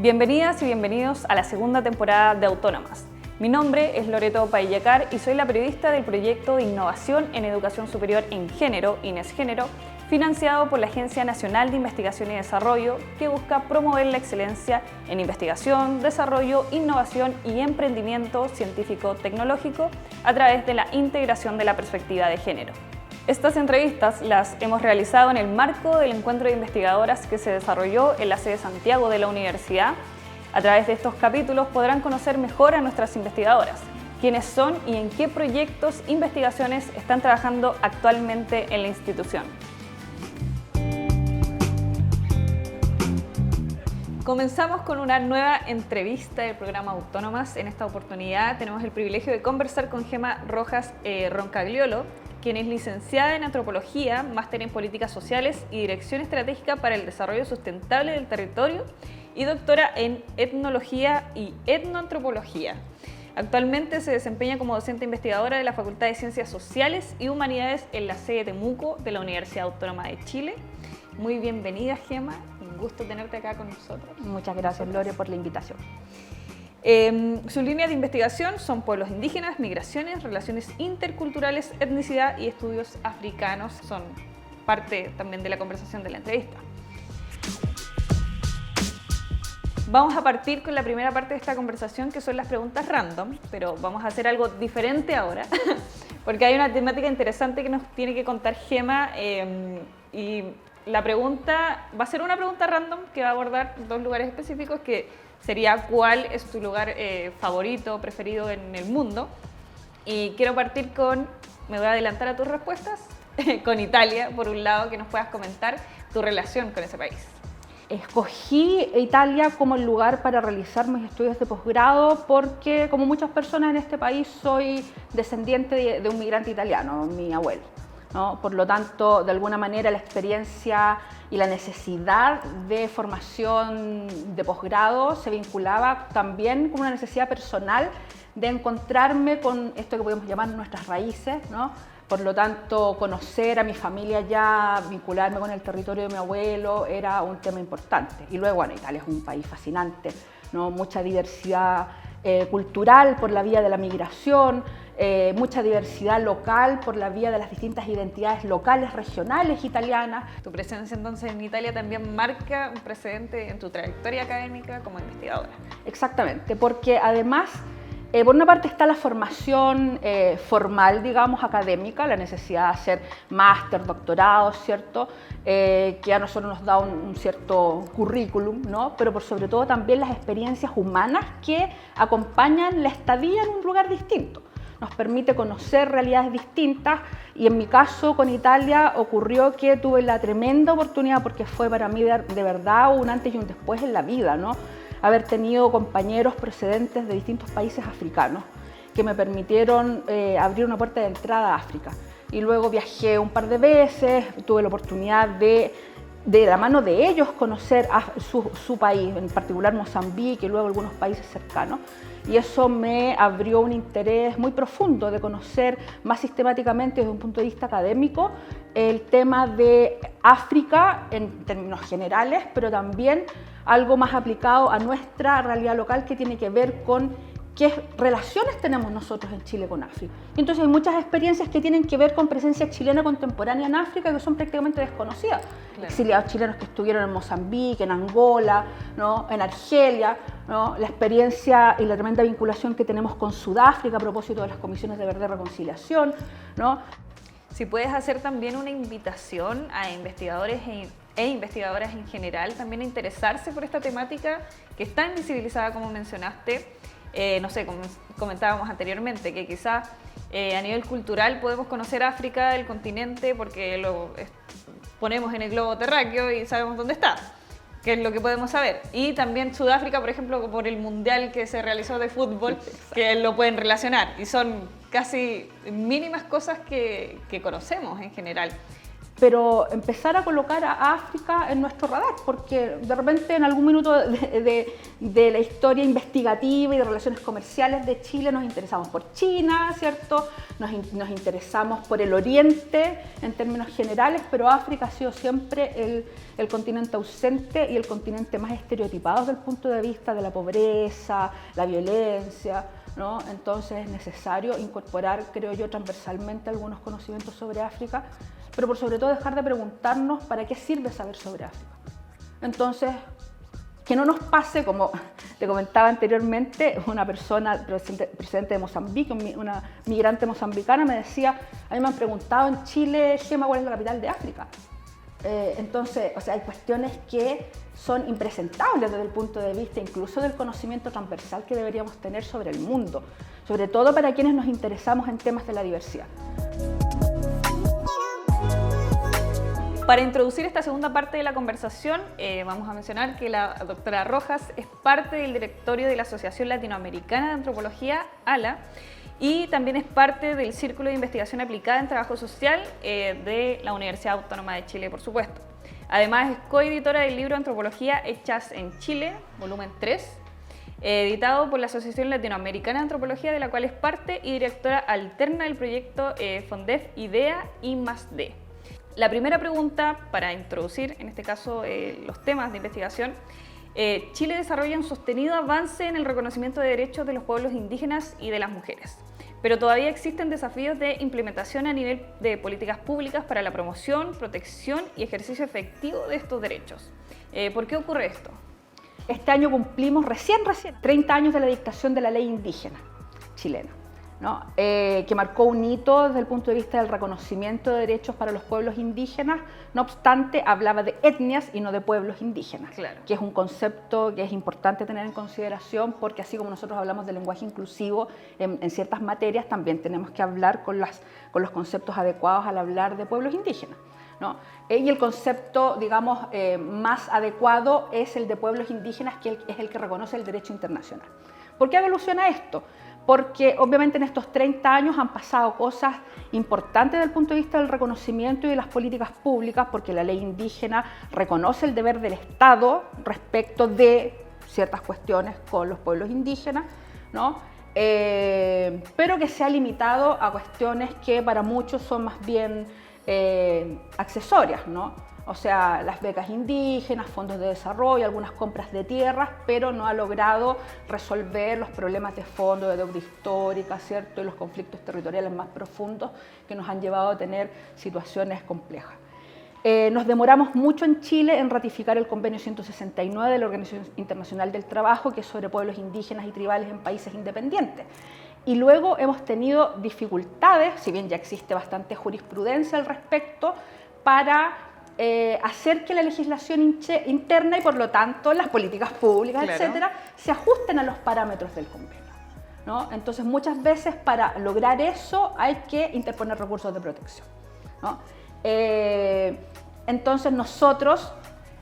Bienvenidas y bienvenidos a la segunda temporada de Autónomas. Mi nombre es Loreto Payecar y soy la periodista del proyecto de Innovación en Educación Superior en Género, INESGénero, financiado por la Agencia Nacional de Investigación y Desarrollo, que busca promover la excelencia en investigación, desarrollo, innovación y emprendimiento científico-tecnológico a través de la integración de la perspectiva de género. Estas entrevistas las hemos realizado en el marco del encuentro de investigadoras que se desarrolló en la sede de Santiago de la universidad. A través de estos capítulos podrán conocer mejor a nuestras investigadoras, quiénes son y en qué proyectos, investigaciones están trabajando actualmente en la institución. Comenzamos con una nueva entrevista del programa Autónomas. En esta oportunidad tenemos el privilegio de conversar con Gemma Rojas Roncagliolo, quien es licenciada en Antropología, máster en Políticas Sociales y Dirección Estratégica para el Desarrollo Sustentable del Territorio y doctora en Etnología y Etnoantropología. Actualmente se desempeña como docente investigadora de la Facultad de Ciencias Sociales y Humanidades en la sede de Temuco de la Universidad Autónoma de Chile. Muy bienvenida, Gemma. Un gusto tenerte acá con nosotros. Muchas gracias, Lore, por la invitación. Sus líneas de investigación son pueblos indígenas, migraciones, relaciones interculturales, etnicidad y estudios africanos. Son parte también de la conversación de la entrevista. Vamos a partir con la primera parte de esta conversación, que son las preguntas random, pero vamos a hacer algo diferente ahora, porque hay una temática interesante que nos tiene que contar Gemma, y la pregunta va a ser una pregunta random que va a abordar dos lugares específicos, que sería ¿cuál es tu lugar favorito, preferido en el mundo? Y quiero partir con, me voy a adelantar a tus respuestas, con Italia, por un lado, que nos puedas comentar tu relación con ese país. Escogí Italia como el lugar para realizar mis estudios de posgrado porque, como muchas personas en este país, soy descendiente de un migrante italiano, mi abuelo, ¿no? Por lo tanto, de alguna manera, la experiencia y la necesidad de formación de posgrado se vinculaba también con una necesidad personal de encontrarme con esto que podemos llamar nuestras raíces, ¿no? Por lo tanto, conocer a mi familia ya, vincularme con el territorio de mi abuelo era un tema importante. Y luego, bueno, Italia es un país fascinante, ¿no? Mucha diversidad cultural por la vía de la migración, mucha diversidad local por la vía de las distintas identidades locales, regionales italianas. Tu presencia entonces en Italia también marca un precedente en tu trayectoria académica como investigadora. Exactamente, porque además, por una parte está la formación formal, digamos, académica, la necesidad de hacer máster, doctorado, ¿cierto? Que a nosotros nos da un cierto currículum, ¿no? Pero por sobre todo también las experiencias humanas que acompañan la estadía en un lugar distinto. Nos permite conocer realidades distintas y en mi caso con Italia ocurrió que tuve la tremenda oportunidad, porque fue para mí de verdad un antes y un después en la vida, ¿no? Haber tenido compañeros procedentes de distintos países africanos que me permitieron abrir una puerta de entrada a África. Y luego viajé un par de veces, tuve la oportunidad de la mano de ellos conocer a su país, en particular Mozambique y luego algunos países cercanos. Y eso me abrió un interés muy profundo de conocer más sistemáticamente desde un punto de vista académico el tema de África en términos generales, pero también algo más aplicado a nuestra realidad local que tiene que ver con qué relaciones tenemos nosotros en Chile con África. Y entonces hay muchas experiencias que tienen que ver con presencia chilena contemporánea en África que son prácticamente desconocidas. Claro. Exiliados chilenos que estuvieron en Mozambique, en Angola, ¿no? En Argelia, ¿no? La experiencia y la tremenda vinculación que tenemos con Sudáfrica a propósito de las comisiones de verdad y reconciliación, ¿no? Si puedes hacer también una invitación a investigadores e investigadoras en general también a interesarse por esta temática que es tan visibilizada como mencionaste. No sé, como comentábamos anteriormente, que quizás a nivel cultural podemos conocer África, el continente, porque lo ponemos en el globo terráqueo y sabemos dónde está, que es lo que podemos saber. Y también Sudáfrica, por ejemplo, por el mundial que se realizó de fútbol, que lo pueden relacionar. Y son casi mínimas cosas que conocemos en general. pero empezar a colocar a África en nuestro radar, porque de repente en algún minuto de la historia investigativa y de relaciones comerciales de Chile nos interesamos por China, ¿cierto? Nos interesamos por el Oriente en términos generales, pero África ha sido siempre el continente ausente y el continente más estereotipado desde el punto de vista de la pobreza, la violencia, ¿no? Entonces es necesario incorporar, creo yo, transversalmente algunos conocimientos sobre África, pero por sobre todo dejar de preguntarnos para qué sirve saber sobre África. Entonces, que no nos pase, como te comentaba anteriormente, una persona, presidente de Mozambique, una migrante mozambicana, me decía, a mí me han preguntado en Chile, Gema, ¿cuál es la capital de África? Entonces, o sea, hay cuestiones que son impresentables desde el punto de vista incluso del conocimiento transversal que deberíamos tener sobre el mundo, sobre todo para quienes nos interesamos en temas de la diversidad. Para introducir esta segunda parte de la conversación, vamos a mencionar que la doctora Rojas es parte del directorio de la Asociación Latinoamericana de Antropología, ALA, y también es parte del Círculo de Investigación Aplicada en Trabajo Social de la Universidad Autónoma de Chile, por supuesto. Además, es coeditora del libro Antropología Hechas en Chile, volumen 3, editado por la Asociación Latinoamericana de Antropología, de la cual es parte y directora alterna del proyecto FONDEF IDEA I+D. La primera pregunta, para introducir en este caso los temas de investigación, Chile desarrolla un sostenido avance en el reconocimiento de derechos de los pueblos indígenas y de las mujeres, pero todavía existen desafíos de implementación a nivel de políticas públicas para la promoción, protección y ejercicio efectivo de estos derechos. ¿Por qué ocurre esto? Este año cumplimos recién 30 años de la dictación de la ley indígena chilena, ¿no? Que marcó un hito desde el punto de vista del reconocimiento de derechos para los pueblos indígenas. No obstante, hablaba de etnias y no de pueblos indígenas, claro, que es un concepto que es importante tener en consideración, porque así como nosotros hablamos de lenguaje inclusivo en ciertas materias, también tenemos que hablar con los conceptos adecuados al hablar de pueblos indígenas, ¿no? Y el concepto, digamos, más adecuado es el de pueblos indígenas, que es el que reconoce el derecho internacional. ¿Por qué evoluciona esto? Porque obviamente en estos 30 años han pasado cosas importantes desde el punto de vista del reconocimiento y de las políticas públicas, porque la ley indígena reconoce el deber del Estado respecto de ciertas cuestiones con los pueblos indígenas, ¿no? Pero que se ha limitado a cuestiones que para muchos son más bien accesorias, ¿no? O sea, las becas indígenas, fondos de desarrollo, algunas compras de tierras, pero no ha logrado resolver los problemas de fondo, de deuda histórica, ¿cierto? Y los conflictos territoriales más profundos que nos han llevado a tener situaciones complejas. Nos demoramos mucho en Chile en ratificar el convenio 169 de la Organización Internacional del Trabajo, que es sobre pueblos indígenas y tribales en países independientes. Y luego hemos tenido dificultades, si bien ya existe bastante jurisprudencia al respecto, para hacer que la legislación interna y por lo tanto las políticas públicas, claro, etcétera, se ajusten a los parámetros del convenio, ¿no? Entonces muchas veces para lograr eso hay que interponer recursos de protección, ¿no? Entonces nosotros,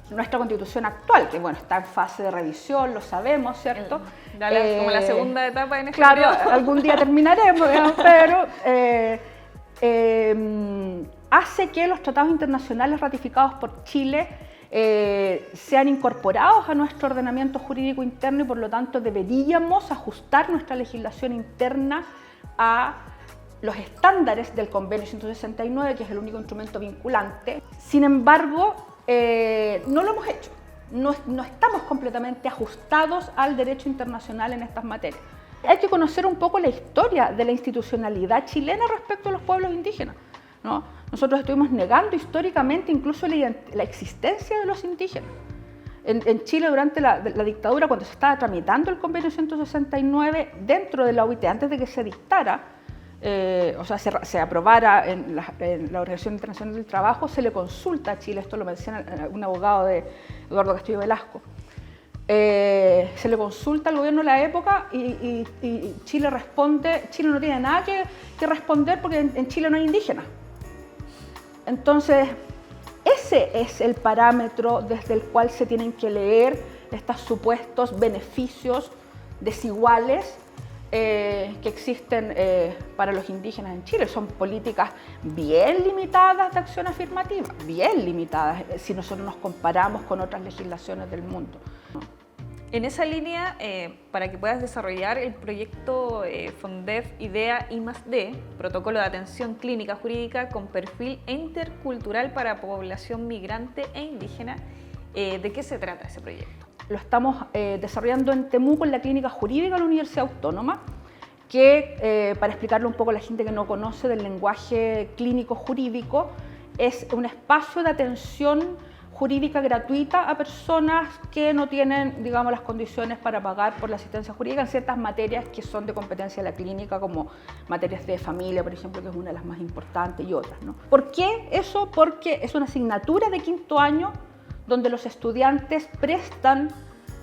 nuestra constitución actual, que bueno, está en fase de revisión, lo sabemos, ¿cierto? Como la segunda etapa en este claro, periodo. Algún día terminaremos, pero hace que los tratados internacionales ratificados por Chile sean incorporados a nuestro ordenamiento jurídico interno y por lo tanto deberíamos ajustar nuestra legislación interna a los estándares del convenio 169, que es el único instrumento vinculante. Sin embargo, no lo hemos hecho, no estamos completamente ajustados al derecho internacional en estas materias. Hay que conocer un poco la historia de la institucionalidad chilena respecto a los pueblos indígenas, ¿no? Nosotros estuvimos negando históricamente incluso la existencia de los indígenas. En Chile, durante la dictadura, cuando se estaba tramitando el convenio 169, dentro de la OIT, antes de que se dictara, o sea, se aprobara en la Organización Internacional del Trabajo, se le consulta a Chile, esto lo menciona un abogado de Eduardo Castillo Velasco, se le consulta al gobierno de la época y Chile responde, Chile no tiene nada que responder porque en Chile no hay indígenas. Entonces, ese es el parámetro desde el cual se tienen que leer estos supuestos beneficios desiguales que existen para los indígenas en Chile. Son políticas bien limitadas de acción afirmativa, bien limitadas si nosotros nos comparamos con otras legislaciones del mundo. En esa línea, para que puedas desarrollar el proyecto FONDEF IDEA I+D, Protocolo de Atención Clínica Jurídica con Perfil Intercultural para Población Migrante e Indígena, ¿de qué se trata ese proyecto? Lo estamos desarrollando en Temuco, en la Clínica Jurídica de la Universidad Autónoma, que, para explicarle un poco a la gente que no conoce del lenguaje clínico jurídico, es un espacio de atención jurídica gratuita a personas que no tienen, digamos, las condiciones para pagar por la asistencia jurídica en ciertas materias que son de competencia de la clínica, como materias de familia, por ejemplo, que es una de las más importantes, y otras, ¿no? ¿Por qué eso? Porque es una asignatura de quinto año donde los estudiantes prestan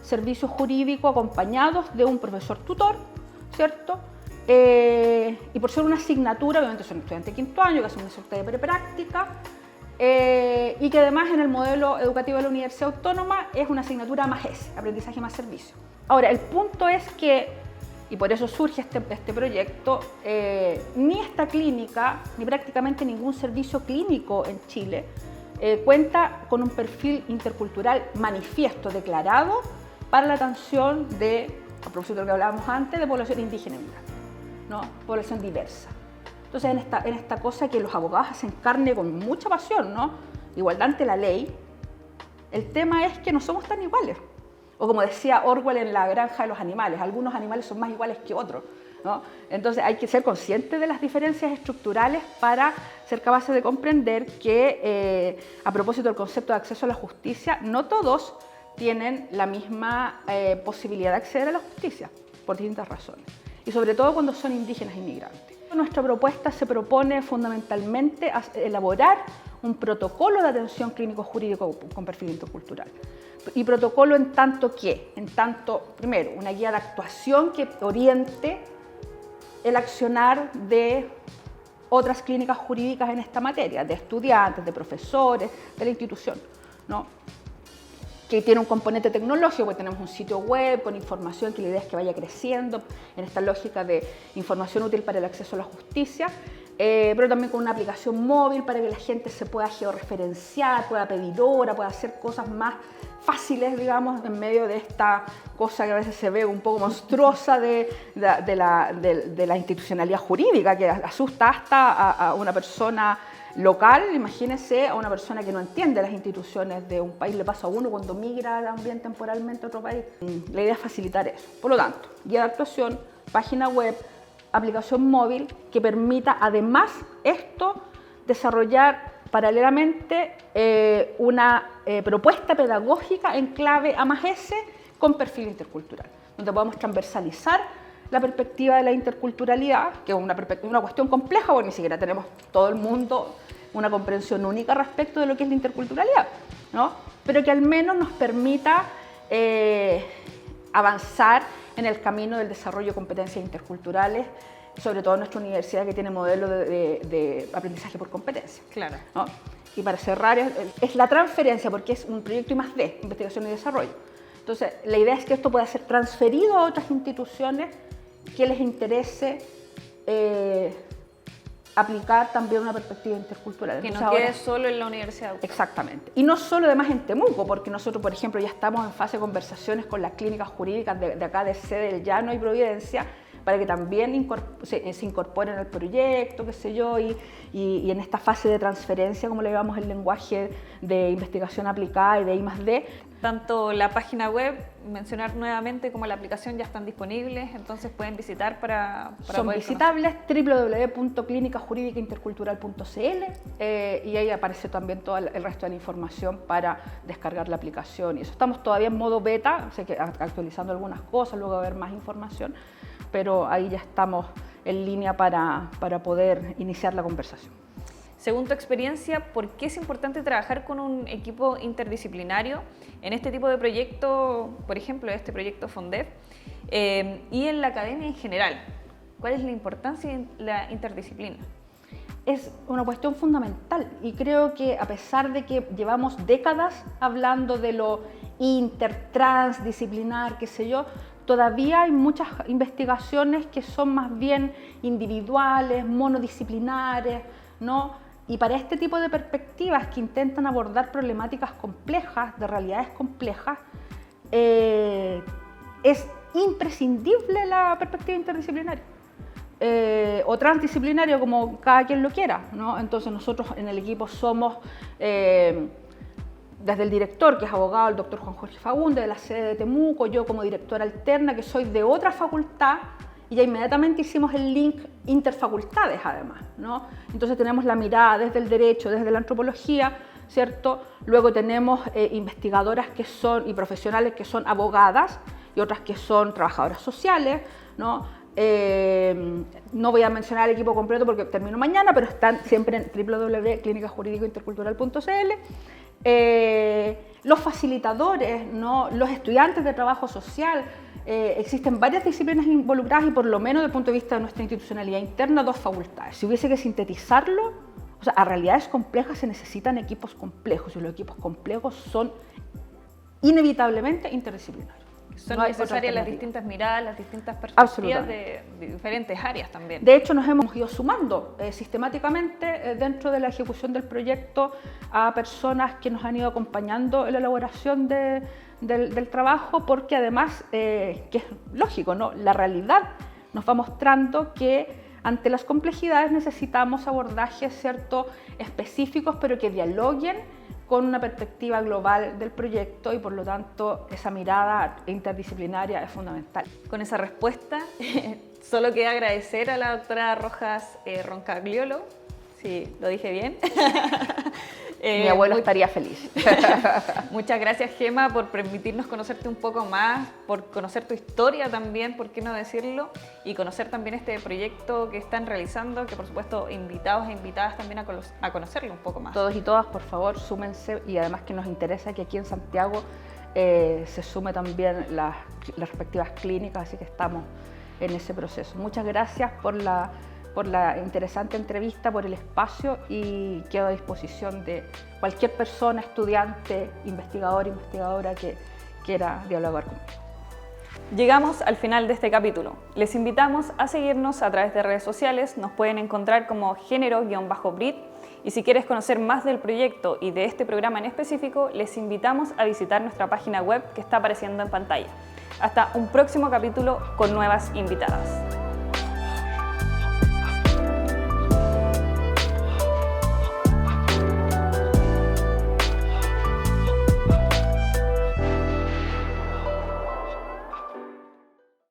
servicio jurídico acompañados de un profesor tutor, ¿cierto? Y por ser una asignatura, obviamente son estudiantes de quinto año que hacen una suerte de prepráctica, y que además en el modelo educativo de la Universidad Autónoma es una asignatura más S, aprendizaje más servicio. Ahora, el punto es que, y por eso surge este proyecto, ni esta clínica, ni prácticamente ningún servicio clínico en Chile cuenta con un perfil intercultural manifiesto, declarado, para la atención de, a propósito de lo que hablábamos antes, de población indígena y migrante, ¿no? Población diversa. Entonces, en esta cosa que los abogados hacen carne con mucha pasión, ¿no? Igualdad ante la ley, el tema es que no somos tan iguales. O como decía Orwell en La granja de los animales, algunos animales son más iguales que otros, ¿no? Entonces hay que ser conscientes de las diferencias estructurales para ser capaces de comprender que, a propósito del concepto de acceso a la justicia, no todos tienen la misma posibilidad de acceder a la justicia, por distintas razones. Y sobre todo cuando son indígenas e inmigrantes. Nuestra propuesta se propone fundamentalmente elaborar un protocolo de atención clínico-jurídico con perfil intercultural. Y protocolo en tanto, primero, una guía de actuación que oriente el accionar de otras clínicas jurídicas en esta materia, de estudiantes, de profesores, de la institución, ¿no? Que tiene un componente tecnológico, porque tenemos un sitio web con información que la idea es que vaya creciendo en esta lógica de información útil para el acceso a la justicia, pero también con una aplicación móvil para que la gente se pueda georreferenciar, pueda pedir hora, pueda hacer cosas más fáciles, digamos, en medio de esta cosa que a veces se ve un poco monstruosa de la institucionalidad jurídica, que asusta hasta a una persona local. Imagínense a una persona que no entiende las instituciones de un país, le pasa a uno cuando migra también temporalmente a otro país. La idea es facilitar eso. Por lo tanto, guía de actuación, página web, aplicación móvil que permita además esto desarrollar paralelamente una propuesta pedagógica en clave A+S con perfil intercultural, donde podamos transversalizar la perspectiva de la interculturalidad, que es una cuestión compleja porque ni siquiera tenemos todo el mundo una comprensión única respecto de lo que es la interculturalidad, ¿no? Pero que al menos nos permita avanzar en el camino del desarrollo de competencias interculturales, sobre todo en nuestra universidad que tiene modelo de aprendizaje por competencia. Claro. ¿No? Y para cerrar, es la transferencia, porque es un proyecto I+D, investigación y desarrollo. Entonces, la idea es que esto pueda ser transferido a otras instituciones que les interese aplicar también una perspectiva intercultural. Que no quede solo en la universidad. Exactamente. Y no solo además en Temuco, porque nosotros, por ejemplo, ya estamos en fase de conversaciones con las clínicas jurídicas de acá de Sede del Llano y Providencia, para que también se incorporen al proyecto, qué sé yo, y en esta fase de transferencia, como le llamamos el lenguaje de investigación aplicada y de I+D. Tanto la página web, mencionar nuevamente, como la aplicación ya están disponibles, entonces pueden visitar para Son poder visitables www.clinicajurídicaintercultural.cl y ahí aparece también todo el resto de la información para descargar la aplicación. Y eso estamos todavía en modo beta, o sea que actualizando algunas cosas, luego va a haber más información, pero ahí ya estamos en línea para poder iniciar la conversación. Según tu experiencia, ¿por qué es importante trabajar con un equipo interdisciplinario en este tipo de proyecto, por ejemplo, este proyecto FONDEF, y en la academia en general? ¿Cuál es la importancia de la interdisciplina? Es una cuestión fundamental y creo que a pesar de que llevamos décadas hablando de lo intertransdisciplinar, qué sé yo, todavía hay muchas investigaciones que son más bien individuales, monodisciplinares, ¿no? Y para este tipo de perspectivas que intentan abordar problemáticas complejas, de realidades complejas, es imprescindible la perspectiva interdisciplinaria. O transdisciplinario, como cada quien lo quiera, ¿no? Entonces nosotros en el equipo somos, desde el director, que es abogado, el doctor Juan Jorge Fagundes, de la sede de Temuco, yo como directora alterna, que soy de otra facultad, y ya inmediatamente hicimos el link interfacultades además, ¿no? Entonces tenemos la mirada desde el derecho, desde la antropología, ¿cierto? Luego tenemos investigadoras que son, y profesionales que son abogadas, y otras que son trabajadoras sociales, ¿no? No voy a mencionar el equipo completo porque termino mañana, pero están siempre en www.clinicajurídicointercultural.cl. Los facilitadores, ¿no? Los estudiantes de trabajo social, existen varias disciplinas involucradas y por lo menos desde el punto de vista de nuestra institucionalidad interna, 2 facultades. Si hubiese que sintetizarlo, o sea, a realidades complejas se necesitan equipos complejos y los equipos complejos son inevitablemente interdisciplinarios. Son necesarias las distintas miradas, las distintas perspectivas de diferentes áreas también. De hecho, nos hemos ido sumando sistemáticamente dentro de la ejecución del proyecto a personas que nos han ido acompañando en la elaboración del trabajo, porque además, que es lógico, ¿no? La realidad nos va mostrando que ante las complejidades necesitamos abordajes, ¿cierto?, específicos, pero que dialoguen con una perspectiva global del proyecto y por lo tanto esa mirada interdisciplinaria es fundamental. Con esa respuesta, solo queda agradecer a la doctora Rojas Roncagliolo, si lo dije bien. Mi abuelo estaría feliz. Muchas gracias, Gema, por permitirnos conocerte un poco más, por conocer tu historia también, por qué no decirlo, y conocer también este proyecto que están realizando, que por supuesto invitados e invitadas también a conocerlo un poco más. Todos y todas, por favor, súmense, y además que nos interesa que aquí en Santiago se sume también las respectivas clínicas, así que estamos en ese proceso. Muchas gracias por la interesante entrevista, por el espacio, y quedo a disposición de cualquier persona, estudiante, investigador, investigadora que quiera dialogar conmigo. Llegamos al final de este capítulo. Les invitamos a seguirnos a través de redes sociales, nos pueden encontrar como género-brit, y si quieres conocer más del proyecto y de este programa en específico, les invitamos a visitar nuestra página web que está apareciendo en pantalla. Hasta un próximo capítulo con nuevas invitadas.